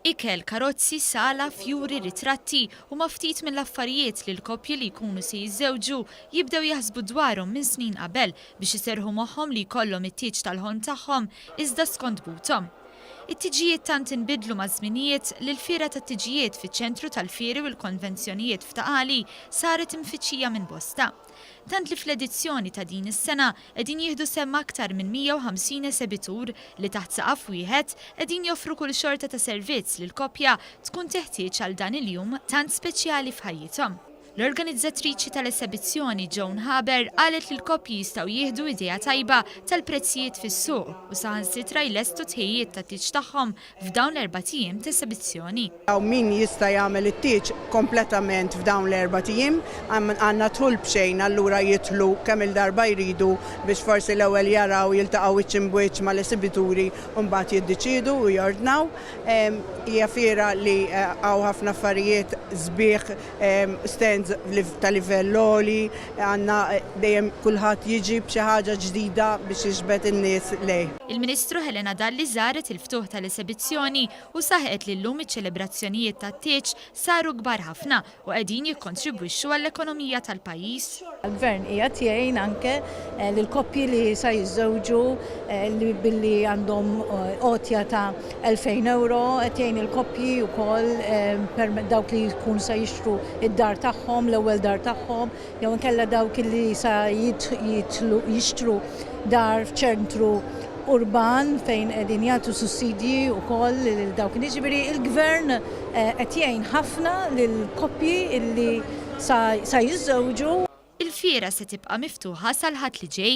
Ikel, karozzi, sala, fjuri, ritratti u maftit mill-affarijiet li l-koppji li jkunu se jiżżewġu jibdew jaħsbu dwarhom minn snin qabel biex iserħu moħħhom li jkollhom it-tieġ tal-ħolm tagħhom iżda skont butom. It-tiġijiet tant inbidlu ma' żminijiet li l-fiera tat-tiġijiet fiċ-ċentru tal-fieri u l-konvenzjonijiet f'Taqali saret imfittxija minn bosta. Tant li fl-edizzjoni ta' din is-sena qegħdin jieħdu semm aktar minn 150 esebitur li taħt saqaf wieħed qegħdin joffru kull xorta ta' servizz li l-koppja tkun teħtieġ għal dan il-jum tant speċjali f'ħajjithom. L-organizzatriċi tal-esebizzjoni Joan Haber qalet li l-koppji jistgħu jieħdu idea tajba tal-prezzijiet fis-suq u saħansitra jlestu tħejjiet tat-tieġ tagħhom f'dawn l-4 tiem ta' esebizzjoni. Min jista' jagħmel it-tieġ kompletament f'dawn l-4 tiem, għandna tħul b'xejn allura jidħlu kemm il-darba jridu biex forsi l-ewwel jaraw jiltaqgħu wiċċ imbuċ mal-esibituri u mbagħad jiddeċiedu u jordnaw. Hija fiera li hawn ħafna affarijiet sbieħ stands ta' livell għoli, għandna dejjem kulħadd jiġi b'xi ħaġa ġdida biex jiġbed in-nies lej. Il-Ministru Helena Dalli żaret il-ftuħ tal-esebizzjoni u saħqet li llum iċ-ċelebrazzjonijiet tat-tieġ saru kbar ħafna u qegħdin jikkontribwixxu għall-ekonomija tal-pajjiż. Il-Gvern qiegħed jgħin anke lill-koppji li sa jiżżewġu li billi għandhom għotja ta' 2000 euro qed jgħin il-koppji wkoll dawk li jkun sa jixtru id-dar tagħhom l-ewwel dar tagħhom jew inkella dawk li sa jixtru dar f'ċentru urban fejn qegħdin jagħtu sussidji wkoll lil dawk jiġifieri il-Gvern qed jgħin ħafna lill-koppji li sa jiżżewġu. Il-fiera se tibqa' miftuħa sal-ħadd li ġej.